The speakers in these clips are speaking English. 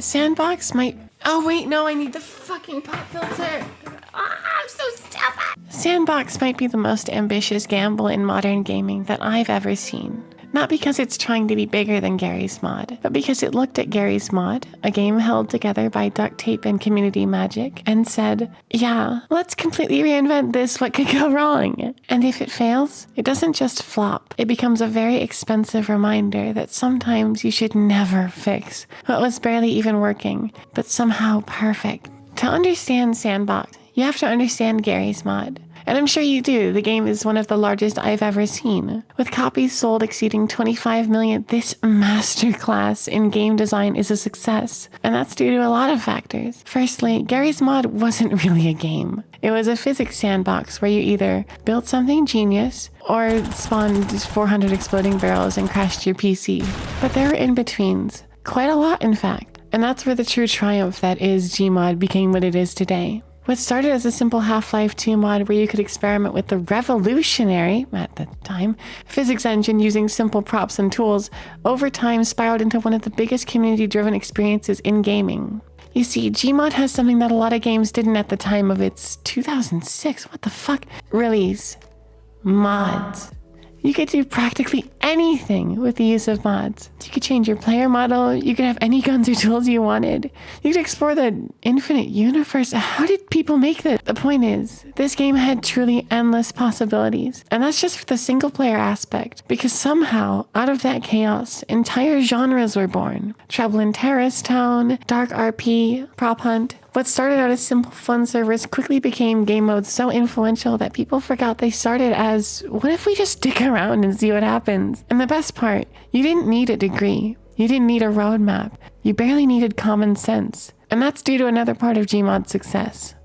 S&Box might... Oh wait, no, I need the fucking pop filter. I'm so stupid. S&Box might be the most ambitious gamble in modern gaming that I've ever seen. Not because it's trying to be bigger than Garry's Mod, but because it looked at Garry's Mod, a game held together by duct tape and community magic, and said, yeah, let's completely reinvent this, what could go wrong? And if it fails, it doesn't just flop, it becomes a very expensive reminder that sometimes you should never fix what was barely even working, but somehow perfect. To understand S&Box, you have to understand Garry's Mod. And I'm sure you do. The game is one of the largest I've ever seen. With copies sold exceeding 25 million, this masterclass in game design is a success. And that's due to a lot of factors. Firstly, Garry's Mod wasn't really a game. It was a physics sandbox where you either built something genius or spawned 400 exploding barrels and crashed your PC. But there were in-betweens. Quite a lot, in fact. And that's where the true triumph that is Gmod became what it is today. What started as a simple Half-Life 2 mod where you could experiment with the revolutionary, at the time, physics engine using simple props and tools, over time spiraled into one of the biggest community-driven experiences in gaming. You see, Gmod has something that a lot of games didn't at the time of its 2006, release. Mods. You could do practically anything with the use of mods. You could change your player model, you could have any guns or tools you wanted. You could explore the infinite universe. How did people make this? The point is, this game had truly endless possibilities. And that's just for the single player aspect, because somehow, out of that chaos, entire genres were born. Trouble in Terrace Town, Dark RP, Prop Hunt. What started out as simple fun servers quickly became game modes so influential that people forgot they started as, what if we just stick around and see what happens? And the best part, you didn't need a degree. You didn't need a roadmap. You barely needed common sense. And that's due to another part of Gmod's success.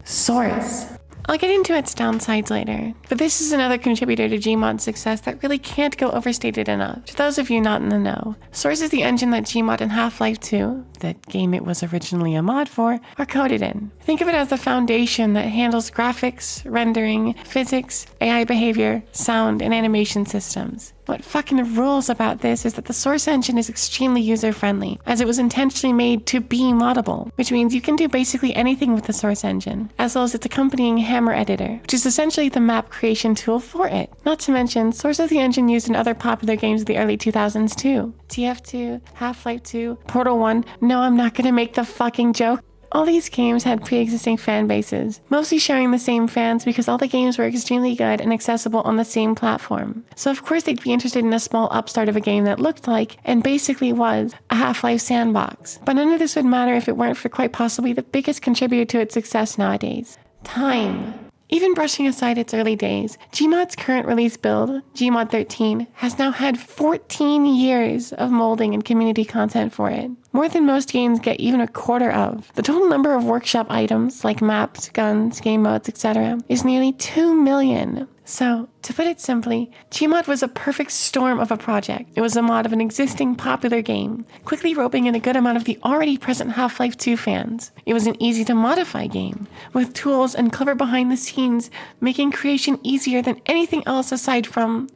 Source. I'll get into its downsides later, but this is another contributor to Gmod's success that really can't go overstated enough. To those of you not in the know, Source is the engine that Gmod and Half-Life 2, the game it was originally a mod for, are coded in. Think of it as the foundation that handles graphics, rendering, physics, AI behavior, sound, and animation systems. What fucking rules about this is that the Source engine is extremely user-friendly, as it was intentionally made to be moddable, which means you can do basically anything with the Source engine, as well as its accompanying Hammer editor, which is essentially the map creation tool for it. Not to mention, Source is the engine used in other popular games of the early 2000s too. TF2, Half-Life 2, Portal 1, no, I'm not gonna make the fucking joke. All these games had pre-existing fan bases, mostly sharing the same fans because all the games were extremely good and accessible on the same platform. So of course they'd be interested in a small upstart of a game that looked like, and basically was, a Half-Life sandbox. But none of this would matter if it weren't for quite possibly the biggest contributor to its success nowadays. Time. Even brushing aside its early days, Gmod's current release build, Gmod 13, has now had 14 years of molding and community content for it. More than most games get even a quarter of. The total number of workshop items, like maps, guns, game modes, etc., is nearly 2 million. So, to put it simply, Gmod was a perfect storm of a project. It was a mod of an existing popular game, quickly roping in a good amount of the already present Half-Life 2 fans. It was an easy-to-modify game, with tools and clever behind-the-scenes, making creation easier than anything else aside from,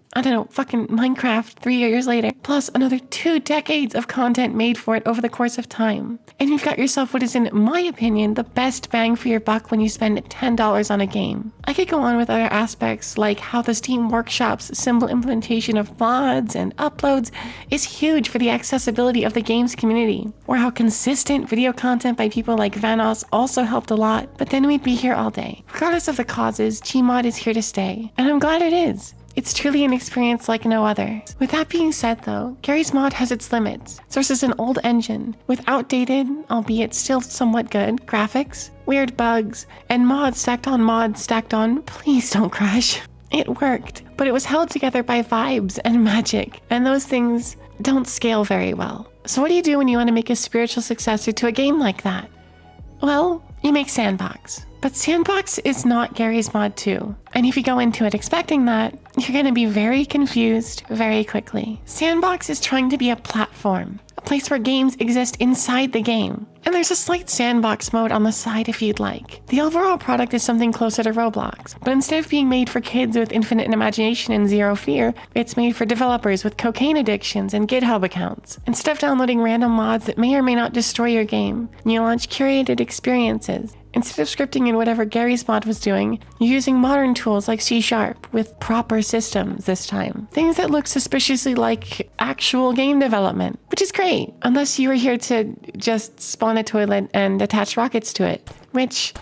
fucking Minecraft 3 years later, plus another 2 decades of content made for it over the course of time. And you've got yourself what is, in my opinion, the best bang for your buck when you spend $10 on a game. I could go on with other aspects, like how the Steam Workshop's simple implementation of mods and uploads is huge for the accessibility of the game's community, or how consistent video content by people like Vanos also helped a lot, but then we'd be here all day. Regardless of the causes, Gmod is here to stay, and I'm glad it is. It's truly an experience like no other. With that being said though, Garry's Mod has its limits. Source is an old engine, with outdated, albeit still somewhat good, graphics, weird bugs, and mods stacked on, please don't crash. It worked, but it was held together by vibes and magic, and those things don't scale very well. So what do you do when you want to make a spiritual successor to a game like that? Well, you make S&Box. But S&Box is not Garry's Mod 2. And if you go into it expecting that, you're going to be very confused very quickly. S&Box is trying to be a platform, a place where games exist inside the game. And there's a slight sandbox mode on the side if you'd like. The overall product is something closer to Roblox, but instead of being made for kids with infinite imagination and zero fear, it's made for developers with cocaine addictions and GitHub accounts. Instead of downloading random mods that may or may not destroy your game, you launch curated experiences. Instead of scripting in whatever Gary's mod was doing, you're using modern tools like C# with proper systems this time. Things that look suspiciously like actual game development, which is great, unless you were here to just spawn a toilet and attach rockets to it, which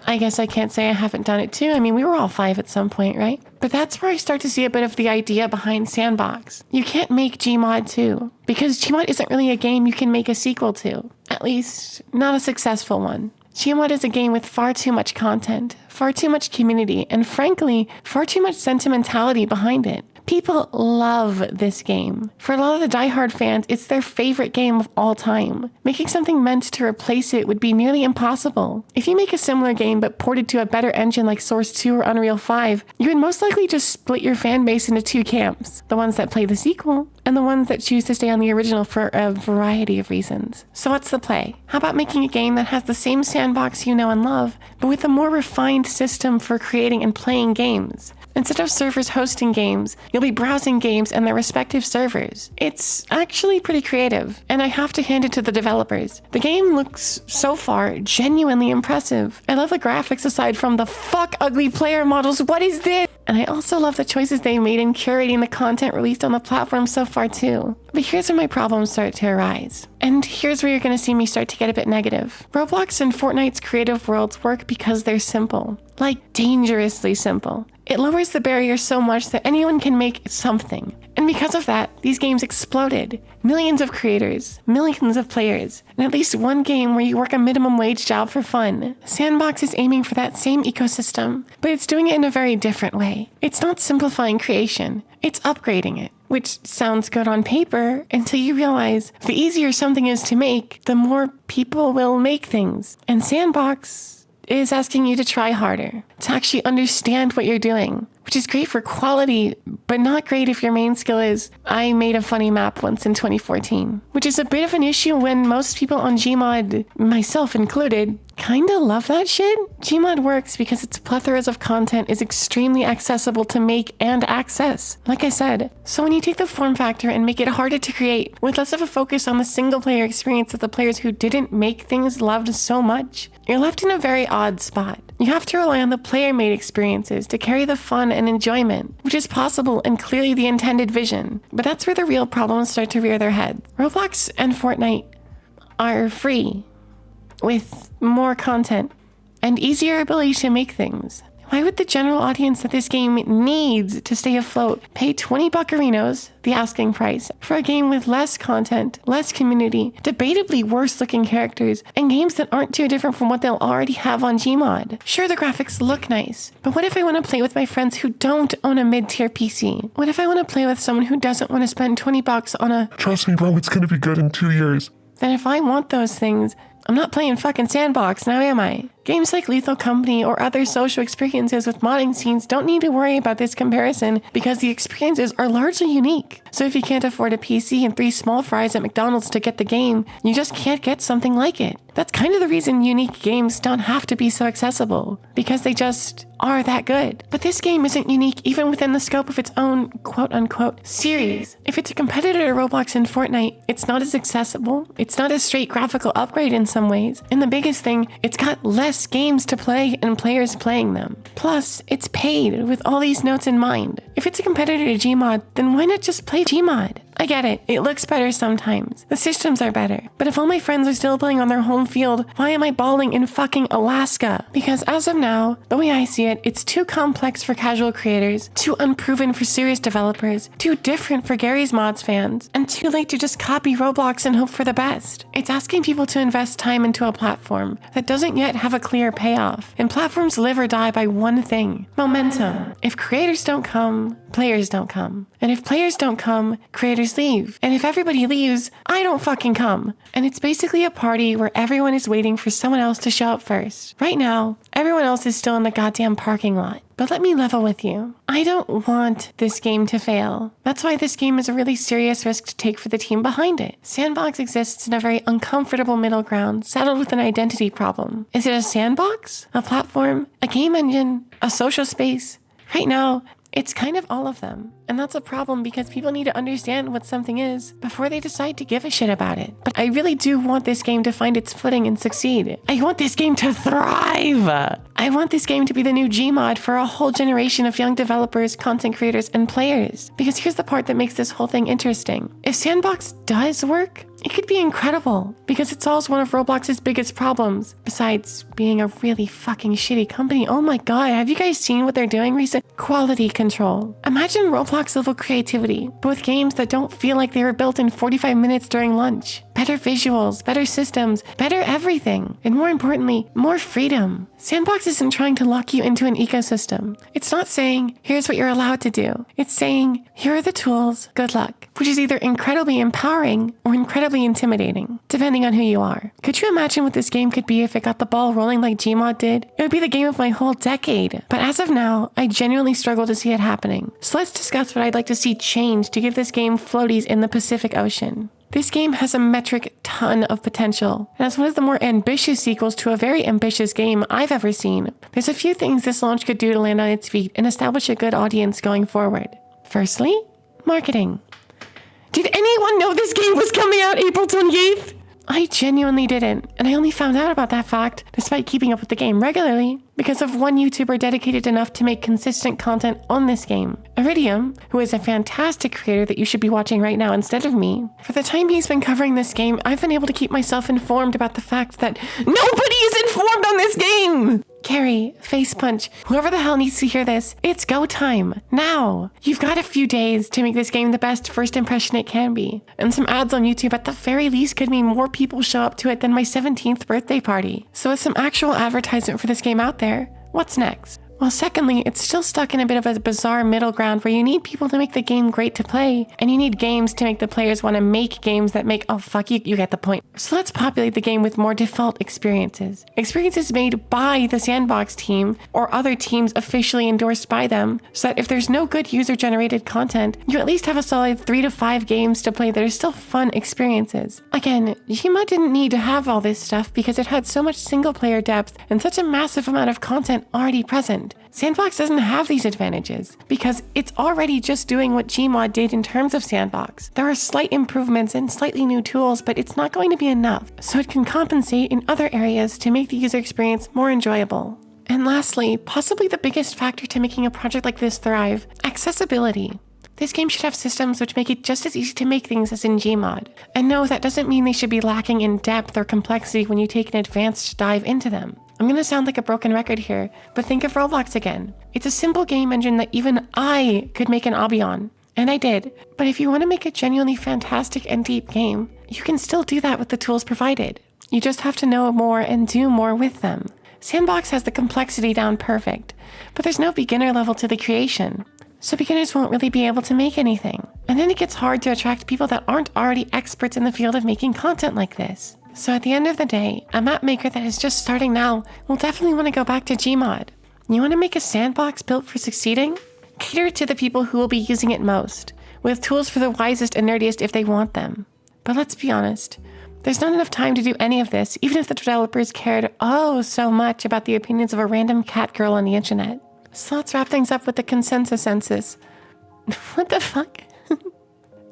I guess I can't say I haven't done it too. I mean, we were all 5 at some point, right? But that's where I start to see a bit of the idea behind S&Box. You can't make Gmod 2, because Gmod isn't really a game you can make a sequel to. At least, not a successful one. Gmod is a game with far too much content, far too much community, and frankly, far too much sentimentality behind it. People love this game. For a lot of the diehard fans, it's their favorite game of all time. Making something meant to replace it would be nearly impossible. If you make a similar game but ported to a better engine like Source 2 or Unreal 5, you would most likely just split your fan base into 2 camps. The ones that play the sequel, and the ones that choose to stay on the original for a variety of reasons. So what's the play? How about making a game that has the same sandbox you know and love, but with a more refined system for creating and playing games? Instead of servers hosting games, you'll be browsing games and their respective servers. It's actually pretty creative, and I have to hand it to the developers. The game looks, so far, genuinely impressive. I love the graphics aside from the fuck ugly player models. What is this? And I also love the choices they made in curating the content released on the platform so far too. But here's where my problems start to arise. And here's where you're going to see me start to get a bit negative. Roblox and Fortnite's creative worlds work because they're simple. Like, dangerously simple. It lowers the barrier so much that anyone can make something. And because of that, these games exploded. Millions of creators, millions of players, and at least one game where you work a minimum wage job for fun. S&Box is aiming for that same ecosystem, but it's doing it in a very different way. It's not simplifying creation, it's upgrading it. Which sounds good on paper until you realize the easier something is to make, the more people will make things. And S&Box is asking you to try harder, to actually understand what you're doing, which is great for quality, but not great if your main skill is, I made a funny map once in 2014, which is a bit of an issue when most people on Gmod, myself included, kinda love that shit. Gmod works because its plethora of content is extremely accessible to make and access, like I said. So when you take the form factor and make it harder to create, with less of a focus on the single player experience of the players who didn't make things loved so much, you're left in a very odd spot. You have to rely on the player-made experiences to carry the fun and enjoyment, which is possible and clearly the intended vision. But that's where the real problems start to rear their head. Roblox and Fortnite are free, with more content and easier ability to make things. Why would the general audience that this game needs to stay afloat pay 20 buccarinos, the asking price, for a game with less content, less community, debatably worse looking characters, and games that aren't too different from what they'll already have on Gmod? Sure, the graphics look nice, but what if I want to play with my friends who don't own a mid-tier PC? What if I want to play with someone who doesn't want to spend 20 bucks on a Trust me, bro, it's gonna be good in 2 years. Then if I want those things, I'm not playing fucking S&Box, now am I? Games like Lethal Company or other social experiences with modding scenes don't need to worry about this comparison because the experiences are largely unique. So if you can't afford a PC and 3 small fries at McDonald's to get the game, you just can't get something like it. That's kind of the reason unique games don't have to be so accessible, because they just are that good. But this game isn't unique even within the scope of its own quote-unquote series. If it's a competitor to Roblox and Fortnite, it's not as accessible, it's not a straight graphical upgrade in some ways, and the biggest thing, it's got less games to play and players playing them. Plus, it's paid with all these notes in mind. If it's a competitor to Gmod, then why not just play Gmod? I get it, it looks better sometimes. The systems are better. But if all my friends are still playing on their home field, why am I balling in fucking Alaska? Because as of now, the way I see it, it's too complex for casual creators, too unproven for serious developers, too different for Gary's Mods fans, and too late to just copy Roblox and hope for the best. It's asking people to invest time into a platform that doesn't yet have a clear payoff. And platforms live or die by one thing: momentum. If creators don't come, players don't come. And if players don't come, creators just leave. And if everybody leaves, I don't fucking come. And it's basically a party where everyone is waiting for someone else to show up first. Right now, everyone else is still in the goddamn parking lot. But let me level with you. I don't want this game to fail. That's why this game is a really serious risk to take for the team behind it. Sandbox exists in a very uncomfortable middle ground, saddled with an identity problem. Is it a sandbox? A platform? A game engine? A social space? Right now, it's kind of all of them. And that's a problem because people need to understand what something is before they decide to give a shit about it. But I really do want this game to find its footing and succeed. I want this game to thrive. I want this game to be the new Gmod for a whole generation of young developers, content creators, and players. Because here's the part that makes this whole thing interesting. If Sandbox does work, it could be incredible because it solves one of Roblox's biggest problems. Besides being a really fucking shitty company. Oh my god, have you guys seen what they're doing recently? Quality control. Imagine Roblox level creativity, but with games that don't feel like they were built in 45 minutes during lunch. Better visuals, better systems, better everything. And more importantly, more freedom. Sandbox isn't trying to lock you into an ecosystem. It's not saying, here's what you're allowed to do. It's saying, here are the tools, good luck. Which is either incredibly empowering or incredibly intimidating, depending on who you are. Could you imagine what this game could be if it got the ball rolling like Gmod did? It would be the game of my whole decade. But as of now, I genuinely struggle to see it happening. So let's discuss what I'd like to see change to give this game floaties in the Pacific Ocean. This game has a metric ton of potential, and as one of the more ambitious sequels to a very ambitious game I've ever seen, there's a few things this launch could do to land on its feet and establish a good audience going forward. Firstly, marketing. Did anyone know this game was coming out April 28th? I genuinely didn't, and I only found out about that fact, despite keeping up with the game regularly, because of one YouTuber dedicated enough to make consistent content on this game. Iridium, who is a fantastic creator that you should be watching right now instead of me. For the time he's been covering this game, I've been able to keep myself informed about the fact that nobody is informed on this game! Carrie, Face Punch, whoever the hell needs to hear this, it's go time. Now. You've got a few days to make this game the best first impression it can be. And some ads on YouTube at the very least could mean more people show up to it than my 17th birthday party. So with some actual advertisement for this game out there, what's next? Well, secondly, it's still stuck in a bit of a bizarre middle ground where you need people to make the game great to play, and you need games to make the players want to make games that make, oh fuck, you get the point. So let's populate the game with more default experiences. Experiences made by the Sandbox team, or other teams officially endorsed by them, so that if there's no good user-generated content, you at least have a solid 3 to 5 games to play that are still fun experiences. Again, Gmod didn't need to have all this stuff because it had so much single-player depth and such a massive amount of content already present. Sandbox doesn't have these advantages because it's already just doing what Gmod did in terms of Sandbox. There are slight improvements and slightly new tools, but it's not going to be enough, so it can compensate in other areas to make the user experience more enjoyable. And lastly, possibly the biggest factor to making a project like this thrive, accessibility. This game should have systems which make it just as easy to make things as in Gmod. And no, that doesn't mean they should be lacking in depth or complexity when you take an advanced dive into them. I'm gonna sound like a broken record here, but think of Roblox again. It's a simple game engine that even I could make an obby on. And I did. But if you want to make a genuinely fantastic and deep game, you can still do that with the tools provided. You just have to know more and do more with them. Sandbox has the complexity down perfect, but there's no beginner level to the creation. So beginners won't really be able to make anything. And then it gets hard to attract people that aren't already experts in the field of making content like this. So at the end of the day, a map maker that is just starting now will definitely want to go back to Gmod. You want to make a sandbox built for succeeding? Cater it to the people who will be using it most, with tools for the wisest and nerdiest if they want them. But let's be honest, there's not enough time to do any of this, even if the developers cared oh so much about the opinions of a random cat girl on the internet. So let's wrap things up with the consensus census. What the fuck?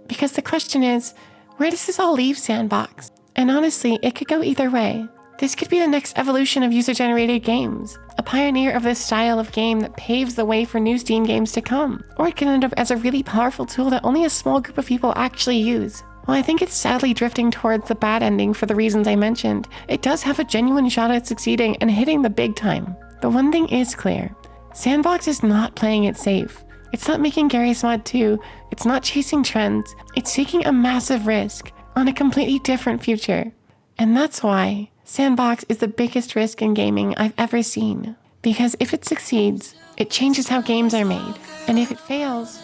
Because the question is, where does this all leave Sandbox? And honestly, it could go either way. This could be the next evolution of user-generated games, a pioneer of this style of game that paves the way for new Steam games to come. Or it can end up as a really powerful tool that only a small group of people actually use. While I think it's sadly drifting towards the bad ending for the reasons I mentioned, it does have a genuine shot at succeeding and hitting the big time. The one thing is clear. Sandbox is not playing it safe. It's not making Garry's Mod 2. It's not chasing trends. It's taking a massive risk on a completely different future. And that's why Sandbox is the biggest risk in gaming I've ever seen. Because if it succeeds, it changes how games are made. And if it fails,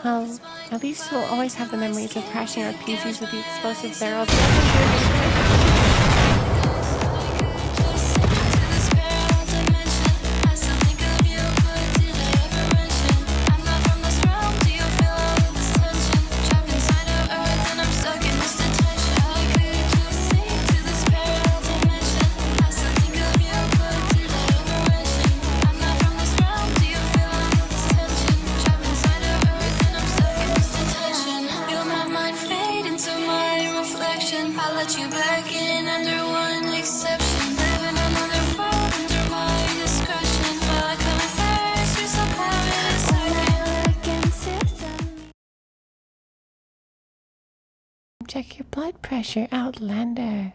Well, at least we'll always have the memories of crashing our PCs with the explosive barrels. I'll let you back in under one exception. Living another world under my discretion. While I come in first, you're so clever. Check your blood pressure, Outlander.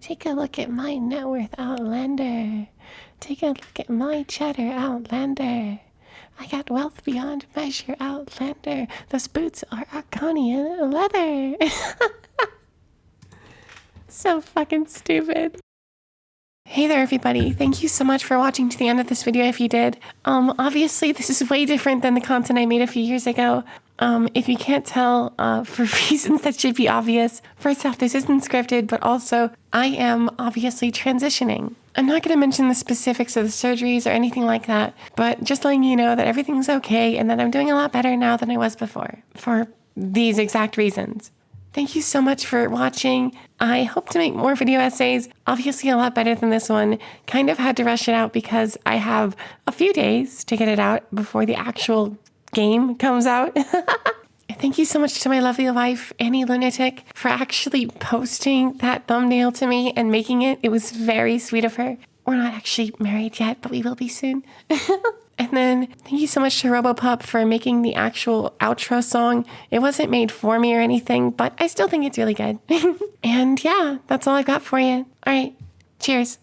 Take a look at my net worth, Outlander. Take a look at my cheddar, Outlander. I got wealth beyond measure, Outlander. Those boots are Arconian leather. So fucking stupid. Hey there, everybody. Thank you so much for watching to the end of this video if you did. Obviously, this is way different than the content I made a few years ago. If you can't tell, for reasons that should be obvious, first off, this isn't scripted, but also, I am obviously transitioning. I'm not going to mention the specifics of the surgeries or anything like that, but just letting you know that everything's okay and that I'm doing a lot better now than I was before, for these exact reasons. Thank you so much for watching. I hope to make more video essays, obviously a lot better than this one. Kind of had to rush it out because I have a few days to get it out before the actual game comes out. Thank you so much to my lovely wife, Annie Lunatic, for actually posting that thumbnail to me and making it. It was very sweet of her. We're not actually married yet, but we will be soon. And then thank you so much to Robopup for making the actual outro song. It wasn't made for me or anything, but I still think it's really good. And yeah, that's all I've got for you. All right, cheers.